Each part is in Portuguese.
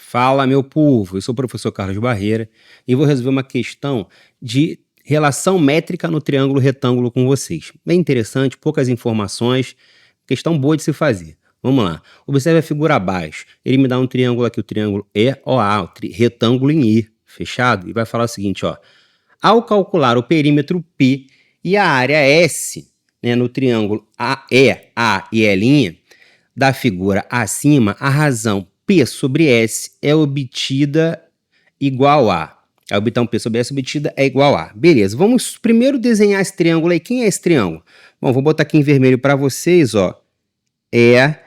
Fala, meu povo, eu sou o professor Carlos Barreira e vou resolver uma questão de relação métrica no triângulo retângulo com vocês. Bem interessante, poucas informações, questão boa de se fazer. Vamos lá, observe a figura abaixo, ele me dá um triângulo aqui, o triângulo EOA, o retângulo em E, fechado, e vai falar o seguinte, ó, ao calcular o perímetro P e a área S, né, no triângulo E, A e E', da figura acima, a razão P sobre S é obtida igual a. A obtão P sobre S obtida é igual a. Beleza, vamos primeiro desenhar esse triângulo aí. Quem é esse triângulo? Bom, vou botar aqui em vermelho para vocês, ó. L'A.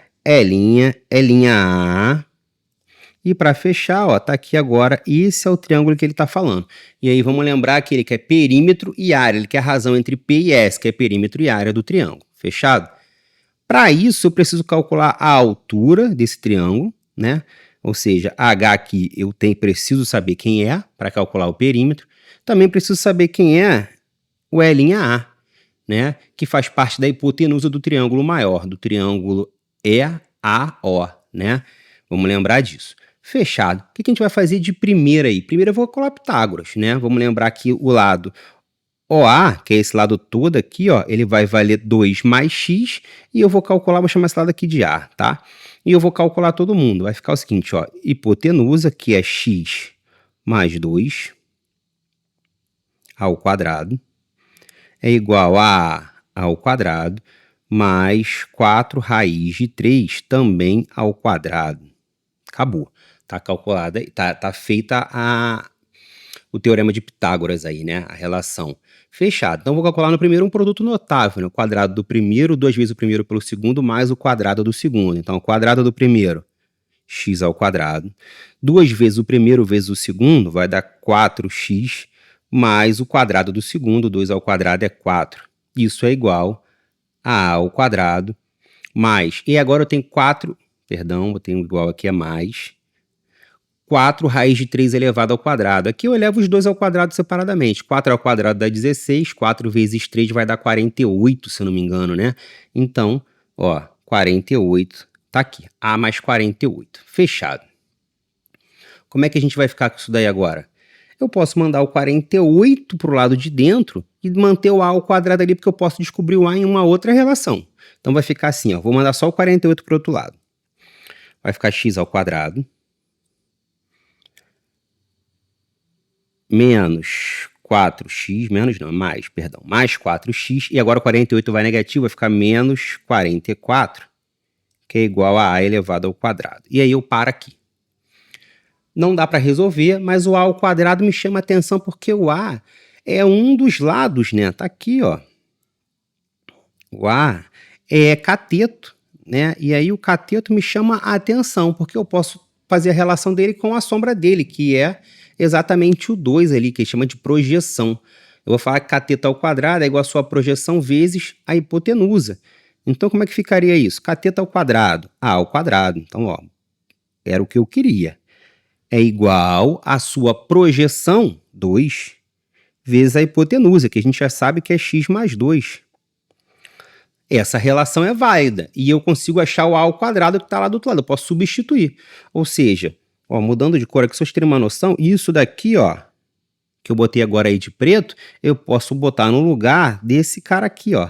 E para fechar, ó, tá aqui agora, esse é o triângulo que ele tá falando. E aí vamos lembrar que ele quer perímetro e área, ele quer a razão entre P e S, que é perímetro e área do triângulo. Fechado? Para isso, eu preciso calcular a altura desse triângulo, né? Ou seja, H aqui eu preciso saber quem é para calcular o perímetro. Também preciso saber quem é o L'A, né? Que faz parte da hipotenusa do triângulo maior, do triângulo EAO, né? Vamos lembrar disso. Fechado. O que a gente vai fazer de primeira aí? Primeiro eu vou calcular Pitágoras, né? Vamos lembrar que o lado OA, que é esse lado todo aqui, ó, ele vai valer 2 mais x, e eu vou calcular, vou chamar esse lado aqui de A, tá? E eu vou calcular todo mundo, vai ficar o seguinte, ó, hipotenusa, que é x mais 2 ao quadrado, é igual a A ao quadrado, mais 4 raiz de 3 também ao quadrado. Acabou. Tá calculada, tá feita o teorema de Pitágoras aí, né? A relação. Fechado. Então, vou calcular no primeiro um produto notável, né? O quadrado do primeiro, 2 vezes o primeiro pelo segundo, mais o quadrado do segundo. Então, o quadrado do primeiro, x ao quadrado. 2 vezes o primeiro vezes o segundo, vai dar 4x, mais o quadrado do segundo, 2 ao quadrado é 4. Isso é igual a A ao quadrado, mais... E agora eu tenho 4... Perdão, eu tenho igual aqui é mais... 4 raiz de 3 elevado ao quadrado. Aqui eu elevo os dois ao quadrado separadamente. 4 ao quadrado dá 16, 4 vezes 3 vai dar 48, se eu não me engano, né? Então, ó, 48 tá aqui. A mais 48. Fechado. Como é que a gente vai ficar com isso daí agora? Eu posso mandar o 48 para o lado de dentro e manter o A ao quadrado ali, porque eu posso descobrir o A em uma outra relação. Então vai ficar assim, ó. Vou mandar só o 48 para o outro lado. Vai ficar x ao quadrado menos 4x, mais 4x, e agora o 48 vai negativo, vai ficar menos 44, que é igual a A elevado ao quadrado. E aí eu paro aqui. Não dá para resolver, mas o A ao quadrado me chama a atenção porque o A é um dos lados, né? Tá aqui, ó. O A é cateto, né? E aí o cateto me chama a atenção, porque eu posso fazer a relação dele com a sombra dele, que é exatamente o 2 ali, que chama de projeção. Eu vou falar que cateto ao quadrado é igual a sua projeção vezes a hipotenusa. Então, como é que ficaria isso? Cateto ao quadrado, A ao quadrado. Então, ó, era o que eu queria. É igual a sua projeção, 2, vezes a hipotenusa, que a gente já sabe que é x mais 2. Essa relação é válida e eu consigo achar o A ao quadrado que está lá do outro lado. Eu posso substituir. Ou seja, ó, mudando de cor aqui, só vocês terem uma noção, isso daqui, ó, que eu botei agora aí de preto, eu posso botar no lugar desse cara aqui, ó,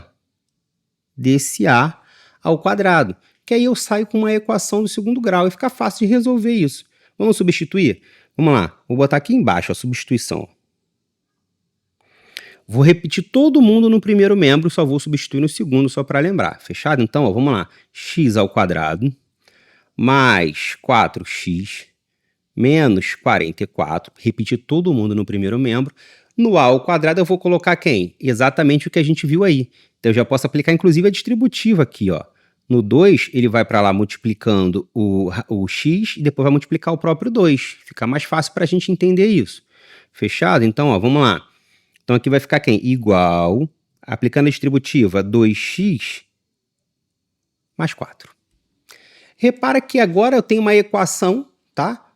desse A ao quadrado, que aí eu saio com uma equação do segundo grau e fica fácil de resolver isso. Vamos substituir? Vamos lá, vou botar aqui embaixo a substituição. Vou repetir todo mundo no primeiro membro, só vou substituir no segundo, só para lembrar. Fechado? Então, ó, vamos lá. X ao quadrado mais 4x menos 44. Repetir todo mundo no primeiro membro. No A ao quadrado eu vou colocar quem? Exatamente o que a gente viu aí. Então, eu já posso aplicar, inclusive, a distributiva aqui, ó. No 2, ele vai para lá multiplicando o x e depois vai multiplicar o próprio 2. Fica mais fácil para a gente entender isso. Fechado? Então, ó, vamos lá. Então, aqui vai ficar quem? Igual, aplicando a distributiva, 2x mais 4. Repara que agora eu tenho uma equação, tá?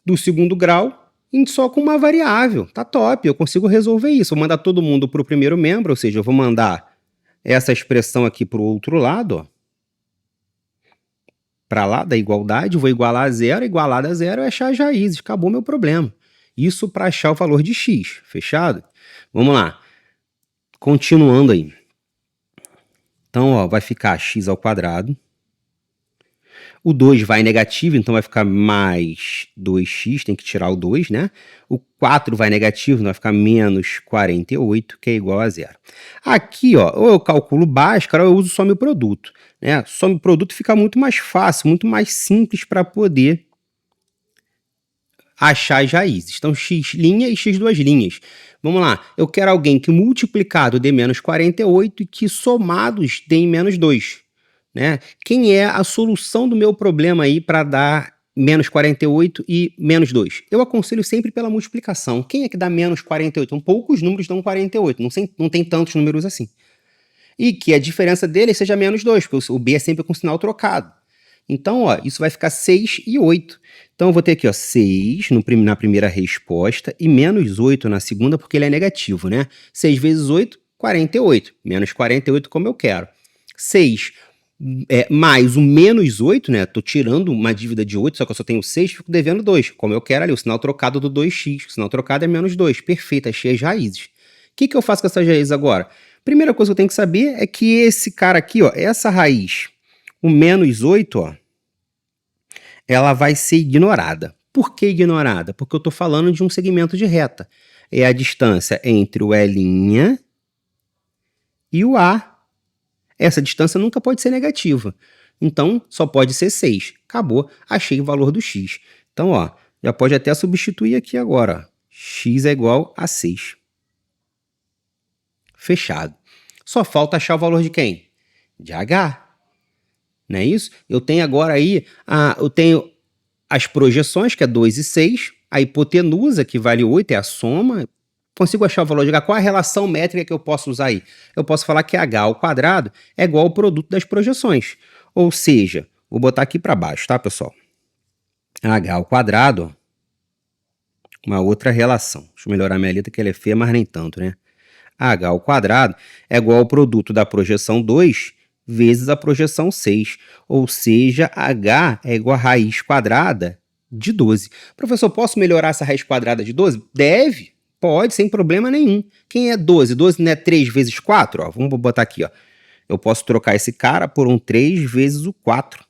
Do segundo grau, só com uma variável. Tá top, eu consigo resolver isso. Vou mandar todo mundo para o primeiro membro, ou seja, eu vou mandar essa expressão aqui para o outro lado, ó. para lá da igualdade, vou igualar a zero, igualado a zero é achar as raízes, acabou meu problema. Isso para achar o valor de x, fechado? Vamos lá, continuando aí. Então, ó, vai ficar x ao quadrado. O 2 vai negativo, então vai ficar mais 2x, tem que tirar o 2, né? O 4 vai negativo, então vai ficar menos 48, que é igual a zero. Aqui, ó, ou eu calculo Bhaskara ou eu uso some produto, né? Some produto fica muito mais fácil, muito mais simples para poder achar as raízes. Então, x' e x duas linhas. Vamos lá, eu quero alguém que multiplicado dê menos 48 e que somados deem menos 2. Né? Quem é a solução do meu problema aí para dar menos 48 e menos 2? Eu aconselho sempre pela multiplicação. Quem é que dá menos 48? Então, poucos números dão 48, não tem tantos números assim. E que a diferença dele seja menos 2, porque o B é sempre com sinal trocado. Então, ó, isso vai ficar 6 e 8. Então, eu vou ter aqui, ó, 6 na primeira resposta e menos 8 na segunda, porque ele é negativo, né? 6 vezes 8, 48. Menos 48 como eu quero. 6 mais o menos 8, né? Tô tirando uma dívida de 8, só que eu só tenho 6, fico devendo 2. Como eu quero ali, o sinal trocado do 2x. O sinal trocado é menos 2. Perfeito, achei as raízes. O que eu faço com essas raízes agora? Primeira coisa que eu tenho que saber é que esse cara aqui, ó, essa raiz, o menos 8, ó, ela vai ser ignorada. Por que ignorada? Porque eu estou falando de um segmento de reta. É a distância entre o E' e o A. Essa distância nunca pode ser negativa. Então, só pode ser 6. Acabou, achei o valor do x. Então, ó, já pode até substituir aqui agora. Ó. X é igual a 6. Fechado. Só falta achar o valor de quem? De H. Não é isso? Eu tenho agora aí, eu tenho as projeções, que é 2 e 6, a hipotenusa, que vale 8, é a soma. Consigo achar o valor de H. Qual é a relação métrica que eu posso usar aí? Eu posso falar que H ao quadrado é igual ao produto das projeções. Ou seja, vou botar aqui para baixo, tá, pessoal? H ao quadrado, uma outra relação. Deixa eu melhorar minha letra, que ela é feia, mas nem tanto, né? H ao quadrado é igual ao produto da projeção 2 vezes a projeção 6. Ou seja, H é igual a raiz quadrada de 12. Professor, posso melhorar essa raiz quadrada de 12? Deve, pode, sem problema nenhum. Quem é 12? 12 não é 3 vezes 4? Ó, vamos botar aqui, ó. Eu posso trocar esse cara por um 3 vezes o 4.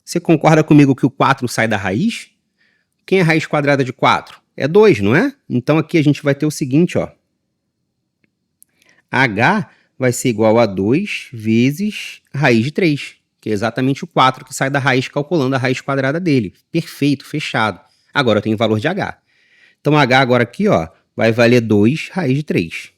Você concorda comigo que o 4 sai da raiz? Quem é a raiz quadrada de 4? É 2, não é? Então aqui a gente vai ter o seguinte, ó. H vai ser igual a 2 vezes raiz de 3, que é exatamente o 4 que sai da raiz calculando a raiz quadrada dele. Perfeito, fechado. Agora eu tenho o valor de H. Então H agora aqui, ó, vai valer 2 raiz de 3.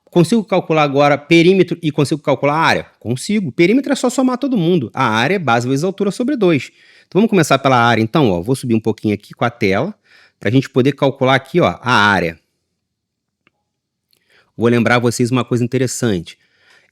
Consigo calcular agora perímetro e consigo calcular a área? Consigo. Perímetro é só somar todo mundo. A área é base vezes altura sobre 2. Então vamos começar pela área então, ó. Vou subir um pouquinho aqui com a tela, para a gente poder calcular aqui, ó, a área. Vou lembrar vocês uma coisa interessante.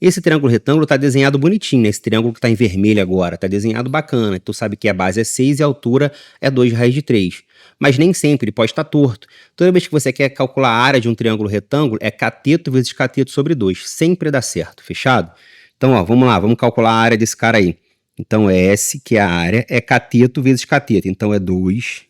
Esse triângulo retângulo está desenhado bonitinho, né? Esse triângulo que está em vermelho agora, está desenhado bacana. Tu sabe que a base é 6 e a altura é 2 raiz de 3. Mas nem sempre, ele pode estar torto. Toda vez que você quer calcular a área de um triângulo retângulo, é cateto vezes cateto sobre 2. Sempre dá certo, fechado? Então, ó, vamos lá, vamos calcular a área desse cara aí. Então, S, que é a área, é cateto vezes cateto. Então, é 2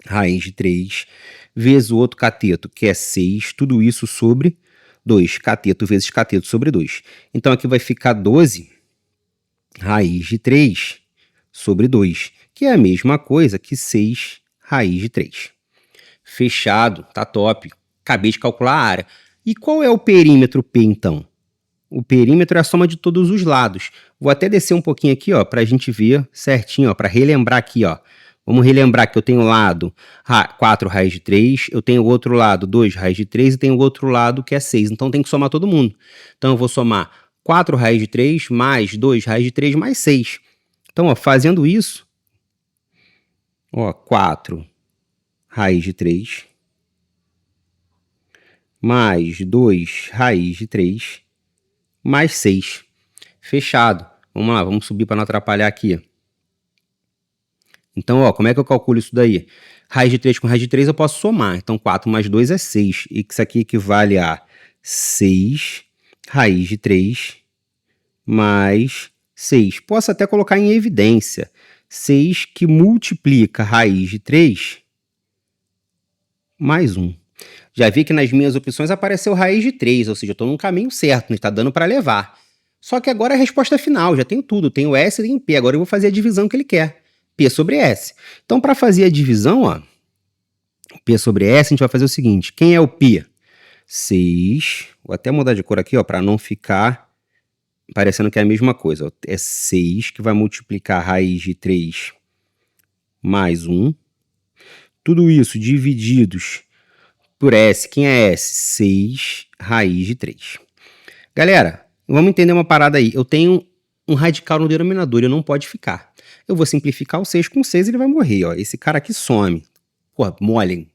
raiz de 3 vezes o outro cateto, que é 6, tudo isso sobre 2, cateto vezes cateto sobre 2. Então, aqui vai ficar 12 raiz de 3 sobre 2, que é a mesma coisa que 6 raiz de 3. Fechado, tá top. Acabei de calcular a área. E qual é o perímetro P, então? O perímetro é a soma de todos os lados. Vou até descer um pouquinho aqui, ó, para a gente ver certinho, ó, para relembrar aqui, ó. Vamos relembrar que eu tenho um lado 4 raiz de 3, eu tenho o outro lado 2 raiz de 3 e tenho o outro lado que é 6. Então tem que somar todo mundo. Então eu vou somar 4 raiz de 3 mais 2 raiz de 3 mais 6. Então, ó, fazendo isso, ó, 4 raiz de 3 mais 2 raiz de 3 mais 6. Fechado. Vamos lá, vamos subir para não atrapalhar aqui. Então, ó, como é que eu calculo isso daí? Raiz de 3 com raiz de 3 eu posso somar. Então, 4 mais 2 é 6. E isso aqui equivale a 6 raiz de 3 mais 6. Posso até colocar em evidência. 6 que multiplica raiz de 3 mais 1. Já vi que nas minhas opções apareceu raiz de 3, ou seja, eu estou no caminho certo, está dando para levar. Só que agora é a resposta final, já tenho tudo, tenho S e tenho P, agora eu vou fazer a divisão que ele quer, P sobre S. Então, para fazer a divisão, ó, P sobre S, a gente vai fazer o seguinte, quem é o P? 6, vou até mudar de cor aqui, ó, para não ficar parecendo que é a mesma coisa, ó. É 6 que vai multiplicar raiz de 3 mais 1, tudo isso divididos por S. Quem é S? 6 raiz de 3. Galera, vamos entender uma parada aí. Eu tenho um radical no denominador, ele não pode ficar. Eu vou simplificar o 6 com 6 e ele vai morrer, ó. Esse cara aqui some. Porra, molinho.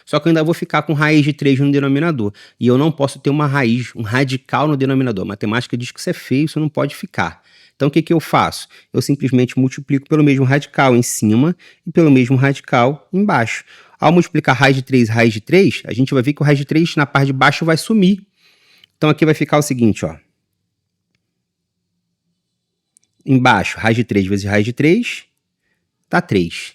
Só que eu ainda vou ficar com raiz de 3 no denominador. E eu não posso ter uma raiz, um radical no denominador. A matemática diz que isso é feio, isso não pode ficar. Então o que eu faço? Eu simplesmente multiplico pelo mesmo radical em cima e pelo mesmo radical embaixo. Ao multiplicar raiz de 3, a gente vai ver que o raiz de 3 na parte de baixo vai sumir. Então aqui vai ficar o seguinte, ó. Embaixo, raiz de 3 vezes raiz de 3, dá 3.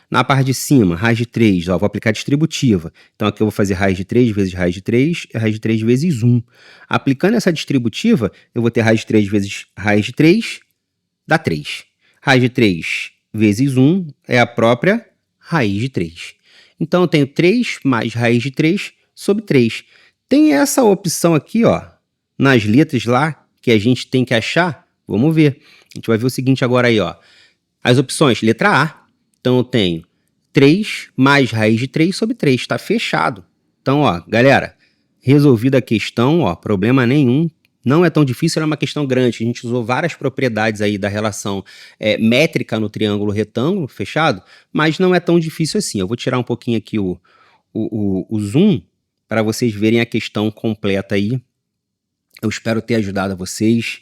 Na parte de cima, raiz de 3, ó, vou aplicar distributiva. Então aqui eu vou fazer raiz de 3 vezes raiz de 3, e raiz de 3 vezes 1. Aplicando essa distributiva, eu vou ter raiz de 3 vezes raiz de 3, dá 3. Raiz de 3 vezes 1 é a própria raiz de 3. Então eu tenho 3 mais raiz de 3 sobre 3. Tem essa opção aqui, ó, nas letras lá, que a gente tem que achar. Vamos ver. A gente vai ver o seguinte agora aí, ó. As opções, letra A. Então eu tenho 3 mais raiz de 3 sobre 3. Está fechado. Então, ó, galera, resolvida a questão, ó, problema nenhum. Não é tão difícil, é uma questão grande. A gente usou várias propriedades aí da relação métrica no triângulo retângulo, fechado, mas não é tão difícil assim. Eu vou tirar um pouquinho aqui o zoom para vocês verem a questão completa aí. Eu espero ter ajudado vocês.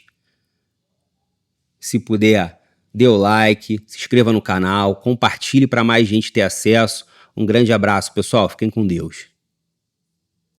Se puder, dê o like, se inscreva no canal, compartilhe para mais gente ter acesso. Um grande abraço, pessoal. Fiquem com Deus.